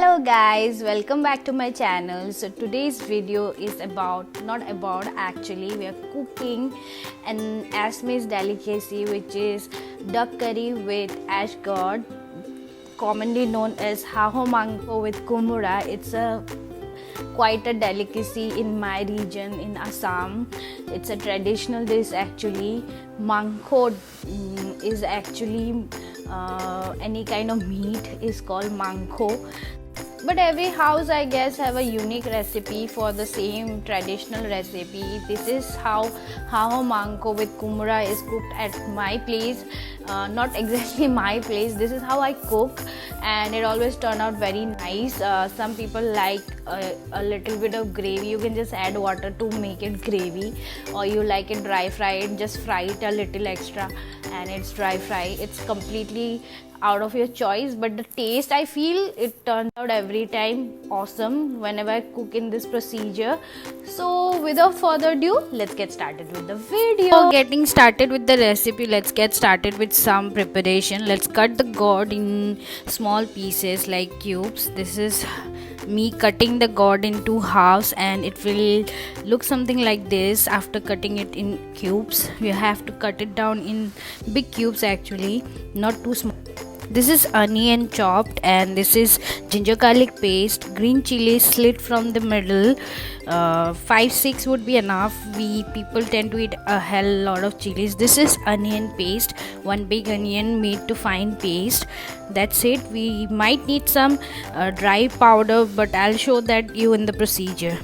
Hello guys, welcome back to my channel. So today's video is actually we are cooking an Assamese delicacy which is duck curry with ash gourd, commonly known as haho mangko with kumura. It's a quite a delicacy in my region in Assam. It's a traditional dish actually. Mangko is actually any kind of meat is called mangko, but every house I guess have a unique recipe for the same traditional recipe. This is how mangko with kumra is cooked at my place. Not exactly my place, this is how I cook, and it always turn out very nice. Some people like a little bit of gravy. You can just add water to make it gravy, or you like it dry fried, just fry it a little extra and it's dry fry. It's completely out of your choice, but the taste, I feel it turns out every time awesome whenever I cook in this procedure. So without further ado, let's get started with the video. So getting started with the recipe, let's get started with some preparation. Let's cut the gourd in small pieces like cubes. This is me cutting the gourd in two halves, and it will look something like this. After cutting it in cubes, you have to cut it down in big cubes actually, not too small. This is onion chopped, and this is ginger garlic paste, green chili slit from the middle. 5-6 would be enough. We people tend to eat a hell lot of chilies. This is onion paste, one big onion made to fine paste. That's it. We might need some dry powder, but I'll show that you in the procedure.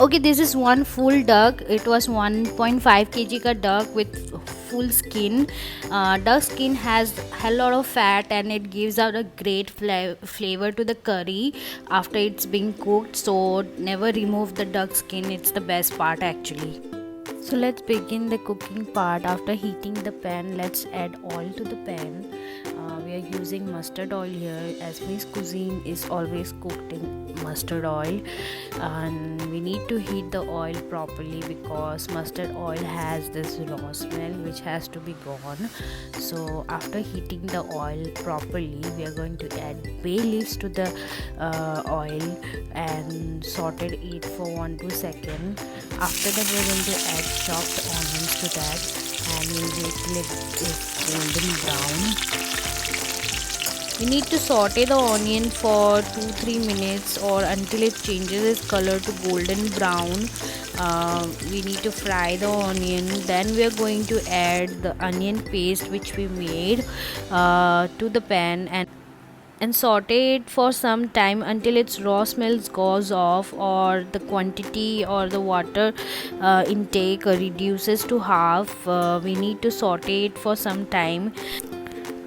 Okay, this is one full duck. It was 1.5 kg ka duck with full skin. Duck skin has a lot of fat, and it gives out a great flavor to the curry after it's being cooked. So never remove the duck skin. It's the best part actually. So let's begin the cooking part. After heating the pan, let's add oil to the pan. We are using mustard oil here. Assamese cuisine is always cooked in mustard oil, and we need to heat the oil properly because mustard oil has this raw smell which has to be gone. So after heating the oil properly, we are going to add bay leaves to the oil and sauteed it for 1-2 seconds. After that, we are going to add chopped onions to that, and we'll wait till it is golden brown. We need to saute the onion for 2-3 minutes or until it changes its color to golden brown. We need to fry the onion. Then we are going to add the onion paste which we made to the pan and saute it for some time until its raw smells goes off, or the quantity or the water intake reduces to half. We need to saute it for some time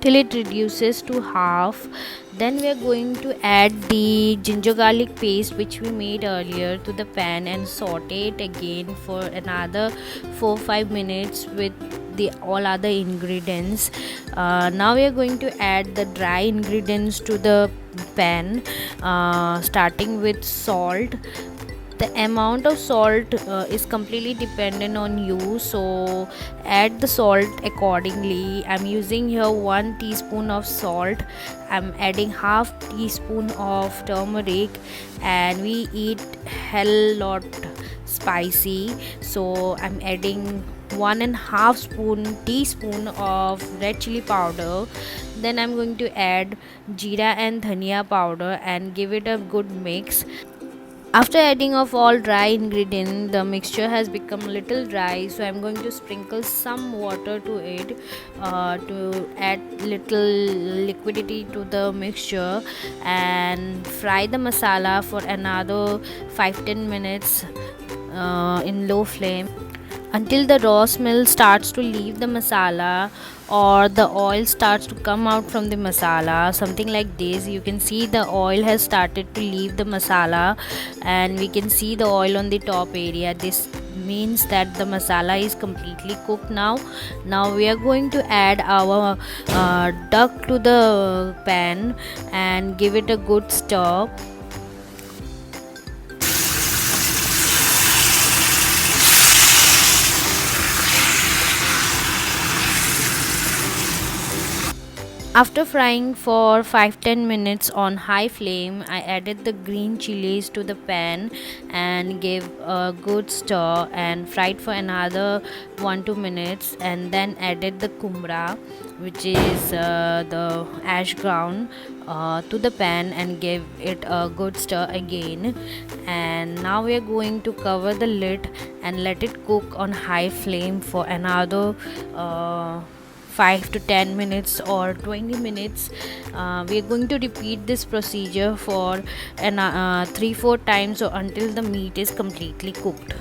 till it reduces to half. Then we are going to add the ginger garlic paste which we made earlier to the pan and saute it again for another 4-5 minutes with the all other ingredients. Now we are going to add the dry ingredients to the pan, starting with salt. The amount of salt is completely dependent on you, so add the salt accordingly. I'm using here 1 teaspoon of salt. I'm adding half teaspoon of turmeric, and we eat hell lot spicy, so I'm adding 1.5 teaspoon of red chili powder. Then I'm going to add jeera and dhania powder and give it a good mix. After adding of all dry ingredients, the mixture has become a little dry, so I'm going to sprinkle some water to it to add little liquidity to the mixture, and fry the masala for another 5-10 minutes in low flame until the raw smell starts to leave the masala or the oil starts to come out from the masala, something like this. You can see the oil has started to leave the masala, and we can see the oil on the top area. This means that the masala is completely cooked now. Now we are going to add our duck to the pan and give it a good stir. After frying for 5-10 minutes on high flame, I added the green chilies to the pan and gave a good stir and fried for another 1-2 minutes, and then added the kumra, which is the ash ground, to the pan and gave it a good stir again. And now we are going to cover the lid and let it cook on high flame for another 5 to 10 minutes or 20 minutes. We are going to repeat this procedure for 3-4 times, or until the meat is completely cooked.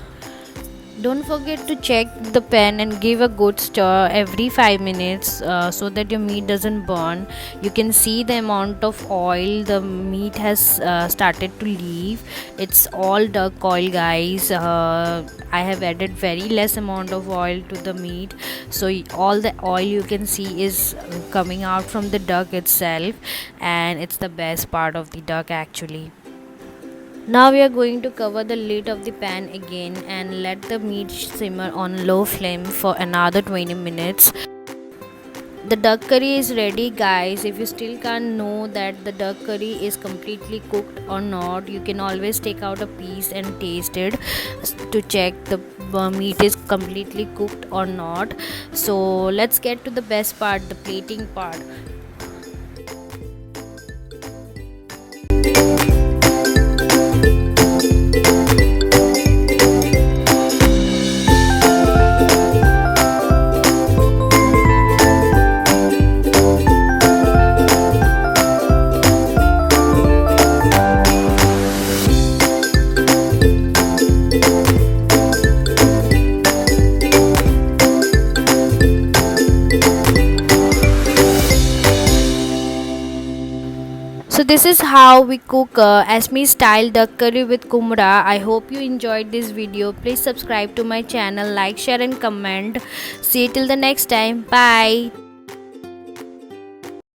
Don't forget to check the pan and give a good stir every 5 minutes, so that your meat doesn't burn. You can see the amount of oil the meat has started to leave. It's all duck oil, guys. I have added very less amount of oil to the meat, so all the oil you can see is coming out from the duck itself, and it's the best part of the duck actually. Now we are going to cover the lid of the pan again and let the meat simmer on low flame for another 20 minutes. The duck curry is ready, guys. If you still can't know that the duck curry is completely cooked or not, you can always take out a piece and taste it to check the meat is completely cooked or not. So let's get to the best part, the plating part. So this is how we cook Asmi style duck curry with kumra. I hope you enjoyed this video. Please subscribe to my channel, like, share and comment. See you till the next time. Bye.